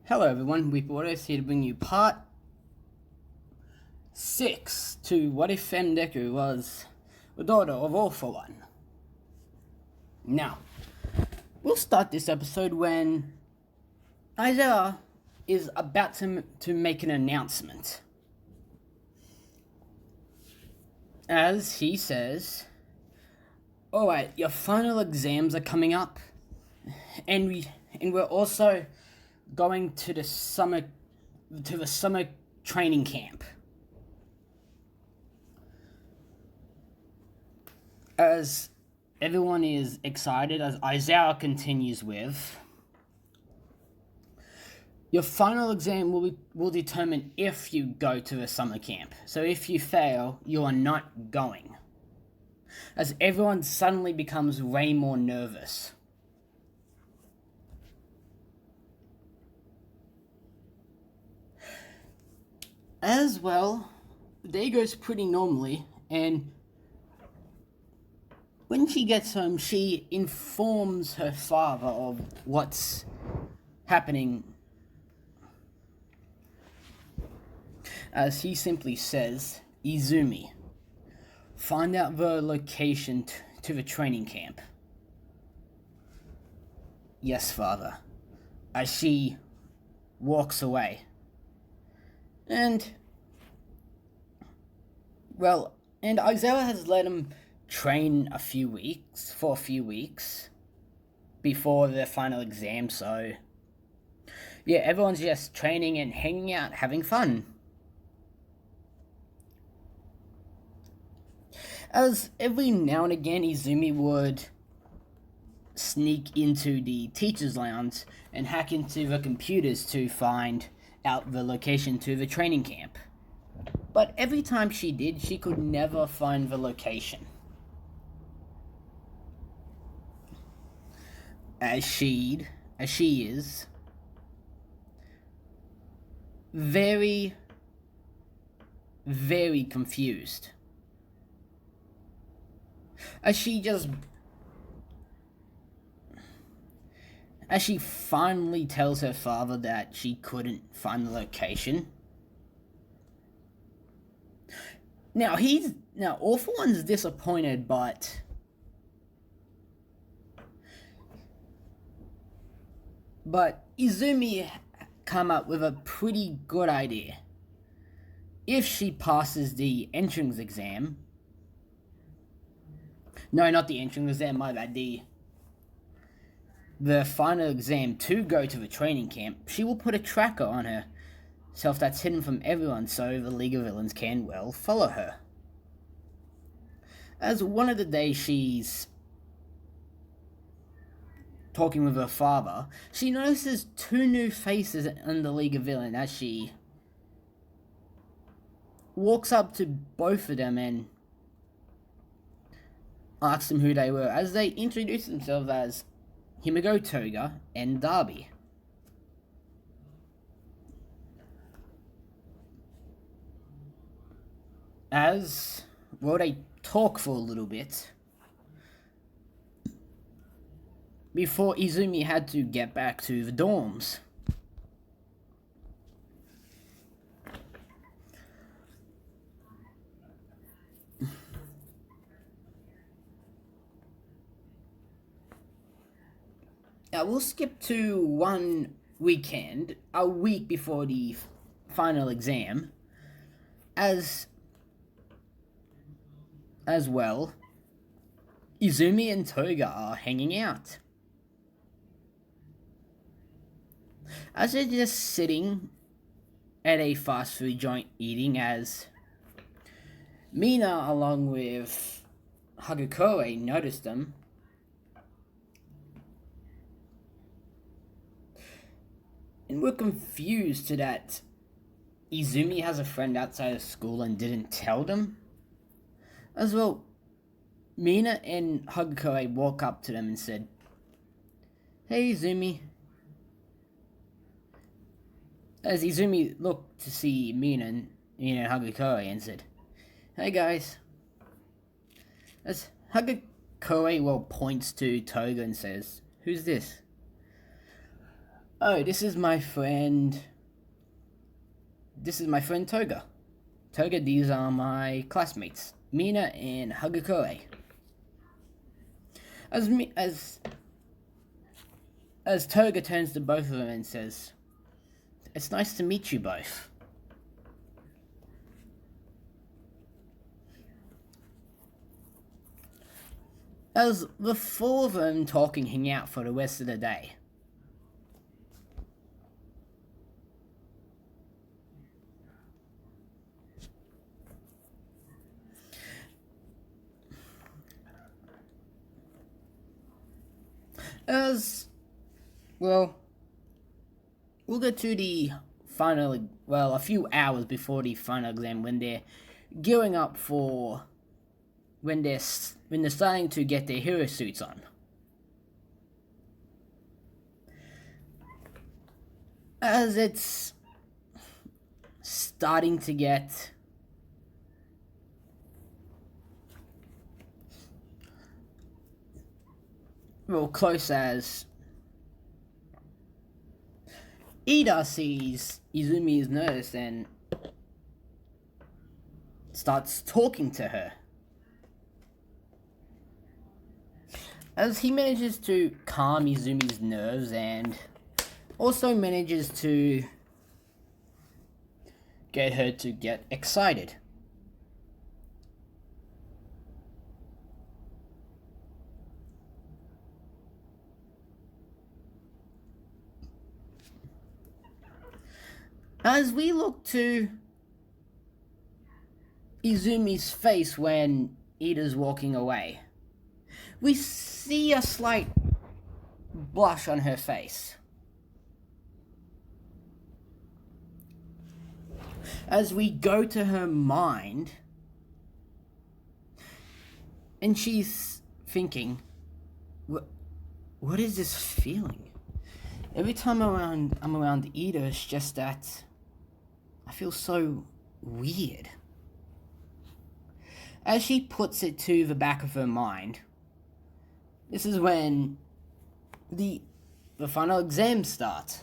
Hello everyone, Weeporters here to bring you part 6 to What If Deku was the daughter of All For One. Now, we'll start this episode when Isaiah is about to make an announcement. As he says, alright, your final exams are coming up, and we're also going to the summer training camp. As everyone is excited, as Isaiah continues with, your final exam will determine if you go to the summer camp. So if you fail, you are not going. As everyone suddenly becomes way more nervous. As well, the day goes pretty normally, and when she gets home, she informs her father of what's happening. As he simply says, Izumi, find out the location to the training camp. Yes, father. As she walks away. And Isaiah has let him train for a few weeks before the final exam, so yeah, everyone's just training and hanging out, having fun. As every now and again, Izumi would sneak into the teacher's lounge and hack into the computers to find out the location to the training camp. But every time she did, she could never find the location. As she is very, very confused. As she finally tells her father that she couldn't find the location. Now All For One's disappointed, but Izumi come up with a pretty good idea. If she passes the entrance exam, no, not the entrance exam, my bad, the final exam to go to the training camp, she will put a tracker on herself that's hidden from everyone so the League of Villains can, follow her. As one of the days she's talking with her father, she notices two new faces in the League of Villains as she walks up to both of them and asks them who they were, as they introduce themselves as Himiko Toga and Darby. They talk for a little bit before Izumi had to get back to the dorms. Now we'll skip to one weekend, a week before the final exam, as well, Izumi and Toga are hanging out. As they're just sitting at a fast food joint eating, as Mina, along with Hagakure, noticed them. And we're confused to that Izumi has a friend outside of school and didn't tell them. As well, Mina and Hagakure walk up to them and said, "Hey Izumi." As Izumi looked to see Mina and Hagakure and said, "Hey guys." As Hagakure points to Toga and says, "Who's this?" Oh, this is my friend. This is my friend Toga. Toga, these are my classmates, Mina and Hagakure. As Toga turns to both of them and says, "It's nice to meet you both." As the four of them talking, hang out for the rest of the day. We'll get to the final, a few hours before the final exam when they're gearing up for, when they're starting to get their hero suits on. As it's starting to get close, as Ida sees Izumi's nurse and starts talking to her. As he manages to calm Izumi's nerves and also manages to get her to get excited. As we look to Izumi's face when Ida's walking away, we see a slight blush on her face. As we go to her mind, and she's thinking, what is this feeling? Every time I'm around Ida, it's just that I feel so weird. As she puts it to the back of her mind, this is when the final exam starts.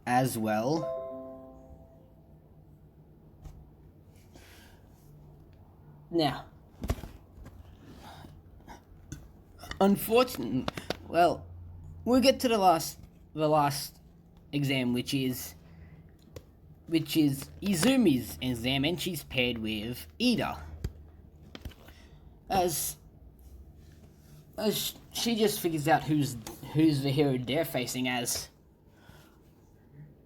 As well. Now, unfortunately, we'll get to the last exam, which is Izumi's exam, and she's paired with Ida. As she just figures out who's the hero they're facing, as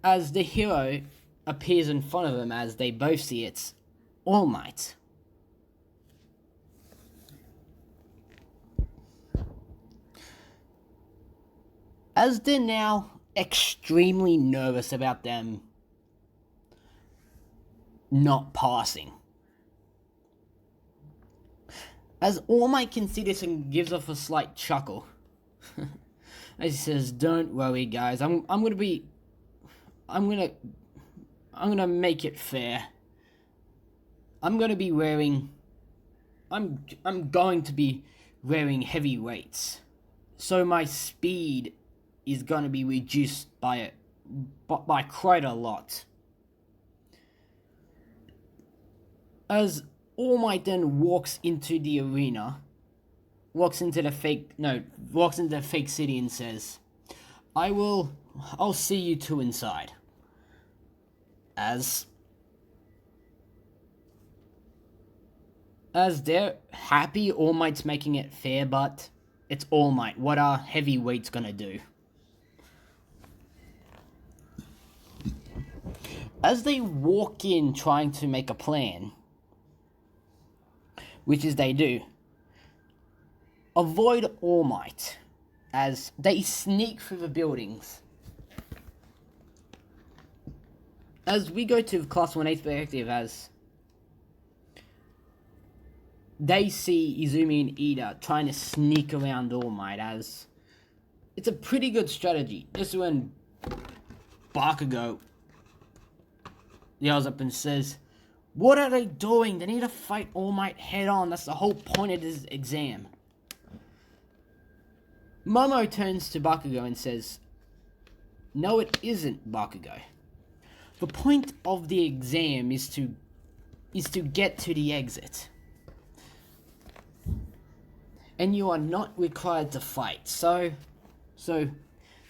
the hero appears in front of them, as they both see it's All Might. As they're now extremely nervous about them not passing. As All Might can see this and gives off a slight chuckle. As he says, "Don't worry, guys. I'm gonna make it fair. I'm going to be wearing heavy weights, so my speed is going to be reduced by quite a lot." As All Might then walks into the arena, walks into the fake city and says, I'll see you two inside." As they're happy All Might's making it fair, but it's All Might. What are heavyweights gonna do? As they walk in trying to make a plan, which is they do, avoid All Might as they sneak through the buildings. As we go to Class 1A perspective, as they see Izumi and Ida trying to sneak around All Might, as it's a pretty good strategy. This is when Bakugo yells up and says, "What are they doing? They need to fight All Might head on. That's the whole point of this exam." Momo turns to Bakugo and says, "No, it isn't, Bakugo. The point of the exam is to get to the exit. And you are not required to fight." So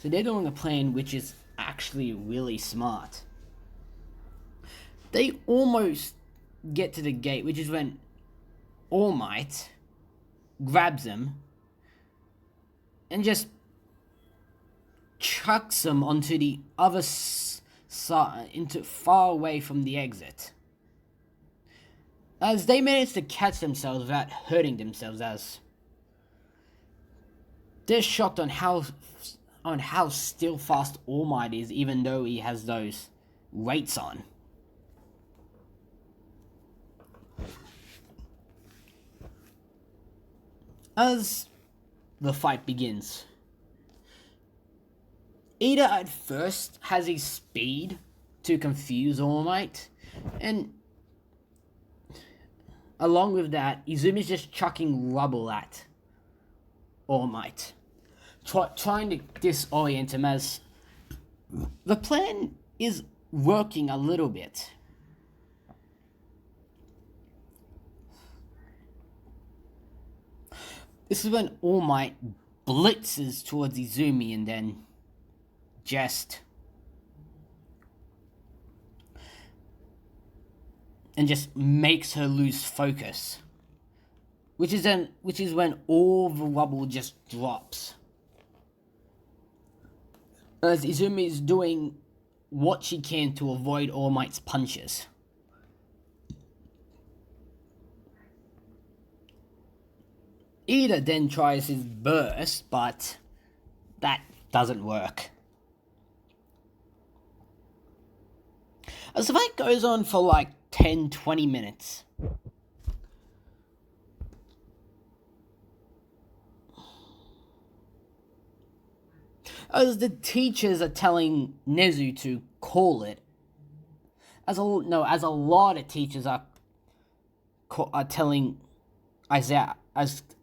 they're doing a plan which is actually really smart. They almost get to the gate, which is when All Might grabs him and just chucks him onto the other side, into far away from the exit. As they manage to catch themselves without hurting themselves, as they're shocked on how still fast All Might is, even though he has those weights on. As the fight begins, Ida at first has his speed to confuse All Might, and along with that, Izumi's just chucking rubble at All Might, trying to disorient him, as the plan is working a little bit. This is when All Might blitzes towards Izumi and then just makes her lose focus, which is when all the rubble just drops, as Izumi is doing what she can to avoid All Might's punches. Ida then tries his burst, but that doesn't work. As the fight goes on for like 10-20 minutes. As the teachers are telling Nezu to call it. As a lot of teachers are telling Isaiah,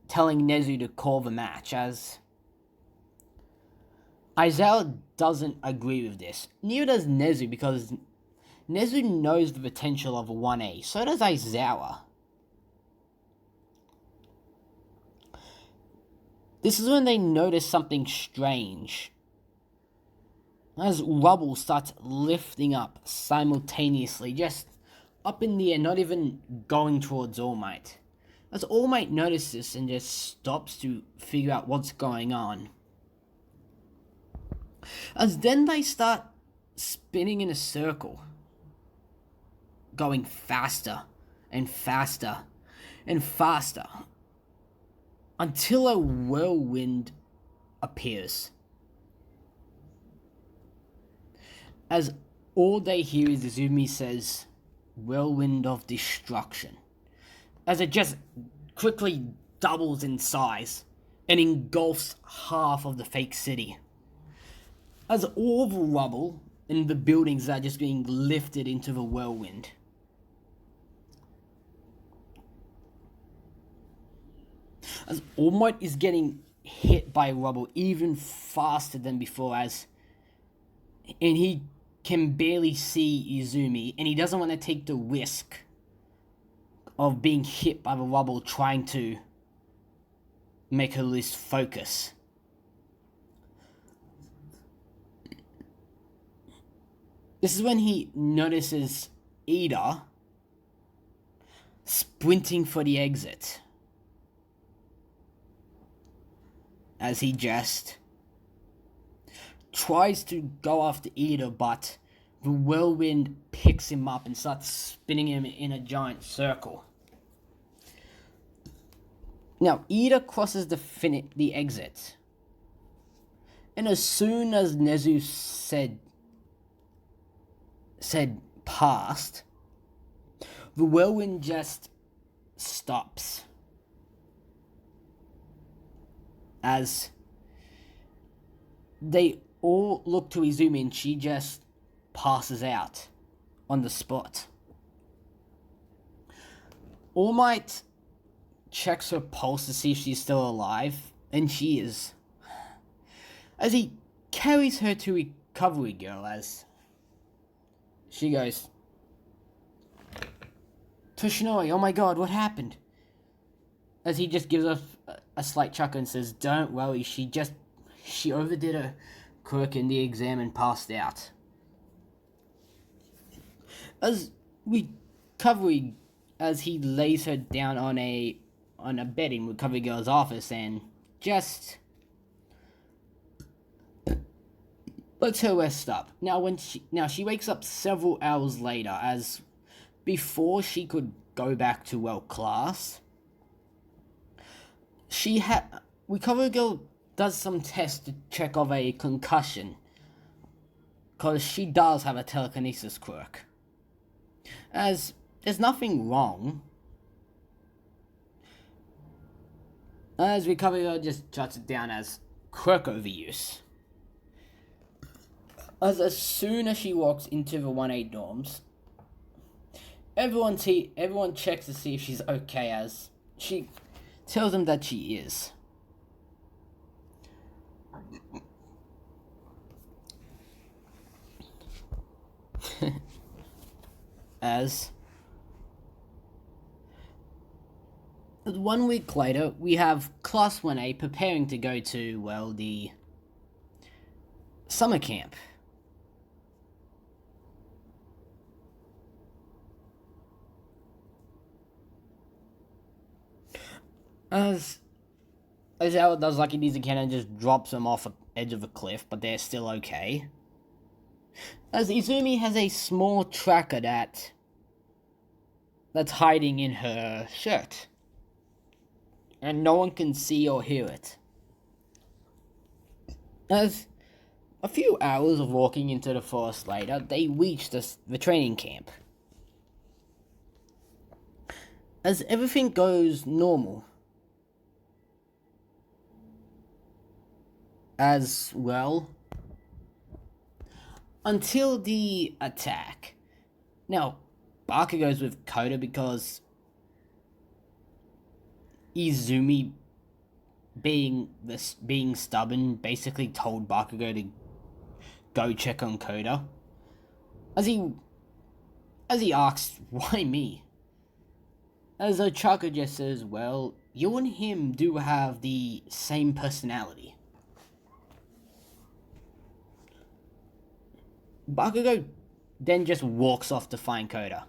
telling Nezu to call the match, as Aizawa doesn't agree with this. Neither does Nezu, because Nezu knows the potential of a 1A. So does Aizawa. This is when they notice something strange, as rubble starts lifting up simultaneously, just up in the air, not even going towards All Might. As All Might notices this and just stops to figure out what's going on. As then they start spinning in a circle, going faster and faster and faster, until a whirlwind appears. As all they hear is Izumi says, "Whirlwind of destruction," as it just quickly doubles in size and engulfs half of the fake city. As all the rubble and the buildings are just being lifted into the whirlwind. As All Might is getting hit by rubble even faster than before, and he can barely see Izumi, and he doesn't want to take the risk of being hit by the rubble trying to make her lose focus. This is when he notices Ida sprinting for the exit, as he just tries to go after Ida, but the whirlwind picks him up and starts spinning him in a giant circle. Now, Ida crosses the exit, and as soon as Nezu said past, the whirlwind just stops, as they all look to Izumi and she just passes out on the spot. All Might checks her pulse to see if she's still alive, and she is. as he carries her to Recovery Girl as she goes, Toshinori, oh my god, what happened? As he just gives her a slight chuckle and says, don't worry, she overdid her quirk in the exam and passed out. As he lays her down on a bed in Recovery Girl's office and just lets her rest up. Now she wakes up several hours later, as before she could go back to class, Recovery Girl does some tests to check of a concussion, cause she does have a telekinesis quirk. As there's nothing wrong, as Recovery Girl just juts it down as quirk overuse. As soon as she walks into the 1A dorms, everyone checks to see if she's okay, as she tells them that she is. As 1 week later, we have Class 1A preparing to go to, the summer camp. As Howard does like he needs a cannon, just drops them off the edge of a cliff, but they're still okay. As Izumi has a small tracker that's hiding in her shirt, and no one can see or hear it. As a few hours of walking into the forest later, they reach the training camp. As everything goes normal. As well, until the attack. Now, Bakugo's with Koda because Izumi, being stubborn, basically told Bakugo to go check on Koda. As he asks, why me? As Ochako just says, well, you and him do have the same personality. Bakugo then just walks off to find Koda.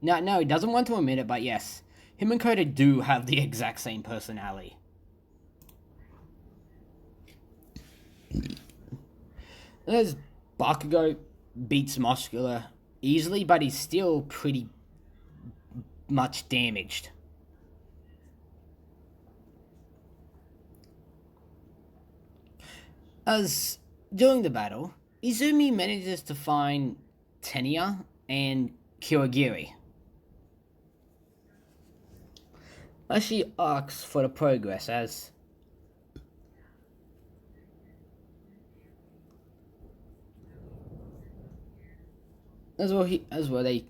No, he doesn't want to admit it, but yes, him and Koda do have the exact same personality. As Bakugo beats Muscular easily, but he's still pretty much damaged. As during the battle, Izumi manages to find Tenya and Kirigiri. As she asks for the progress, as well they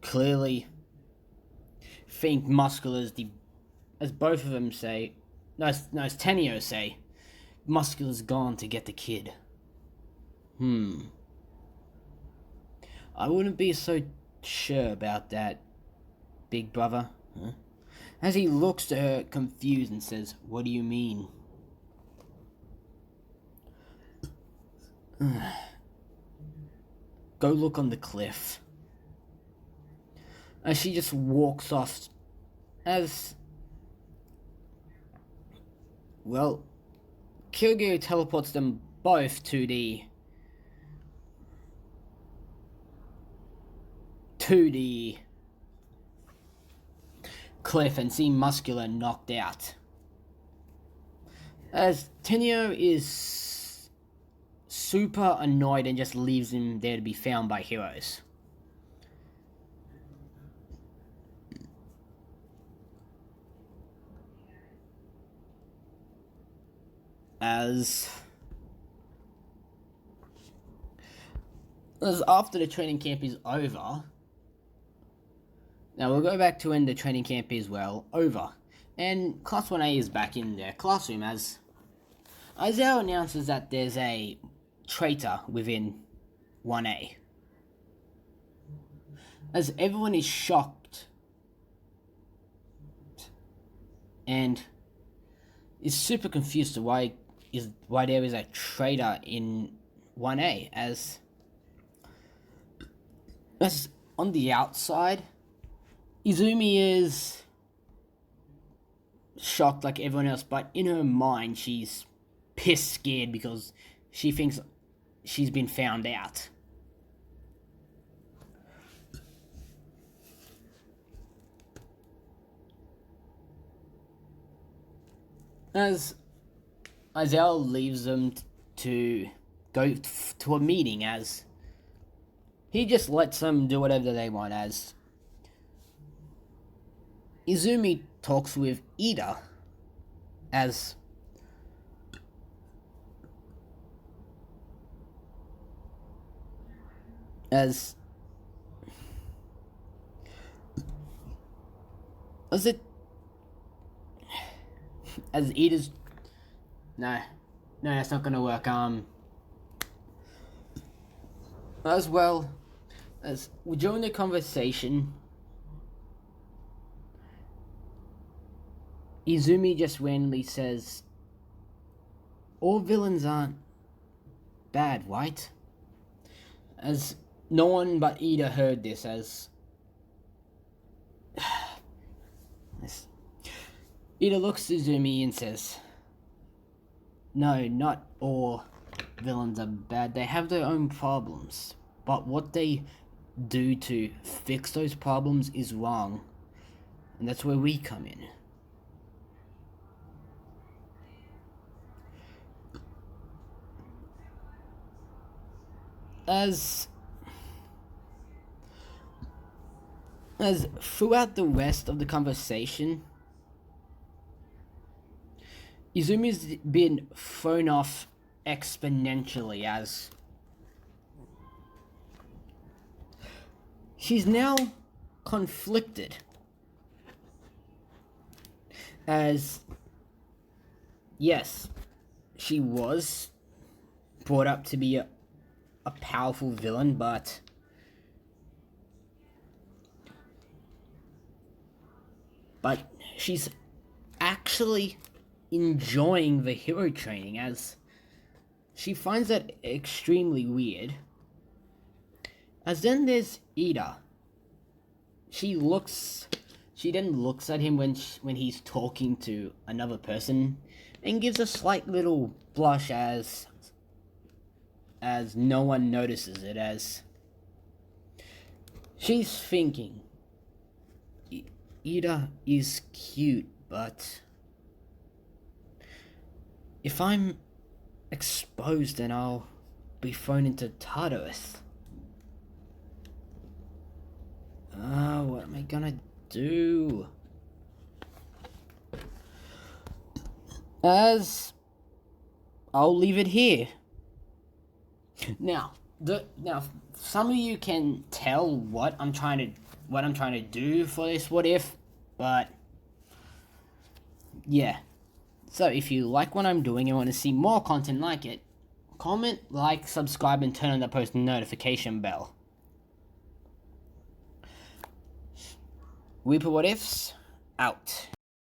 clearly think Muscular's as both of them say, as Tenio say, Muscular's gone to get the kid. I wouldn't be so sure about that, big brother. Huh? As he looks to her confused and says, what do you mean? Go look on the cliff. As she just walks off, as well, Kirigiri teleports them both to the cliff and see Muscular knocked out. As Tenyo is super annoyed and just leaves him there to be found by heroes. As after the training camp is over, now we'll go back to when the training camp is over. And Class 1A is back in their classroom as Isaiah announces that there's a traitor within 1A. As everyone is shocked and is super confused to why there is a traitor in 1A, as on the outside, Izumi is shocked like everyone else, but in her mind she's pissed scared because she thinks she's been found out. As Isaiah leaves them to go to a meeting, as he just lets them do whatever they want, as Izumi talks with Ida as as Ida's no, that's not gonna work. As well as during the conversation, Izumi just randomly says, all villains aren't bad, right? As no one but Ida heard this, as Ida looks to Izumi and says, no, not all villains are bad. They have their own problems. But what they do to fix those problems is wrong. And that's where we come in. As throughout the rest of the conversation, Izumi's been thrown off exponentially, as she's now conflicted, as yes, she was brought up to be a powerful villain, but she's actually enjoying the hero training, as she finds that extremely weird. As then there's Ida. She then looks at him when he's talking to another person and gives a slight little blush as no one notices it, as she's thinking, Ida is cute, but if I'm exposed, then I'll be thrown into Tartarus. What am I gonna do? As I'll leave it here. Now, some of you can tell what I'm trying to do for this what if, but yeah. So if you like what I'm doing and want to see more content like it, comment, like, subscribe, and turn on the post notification bell. Reaper What Ifs, out.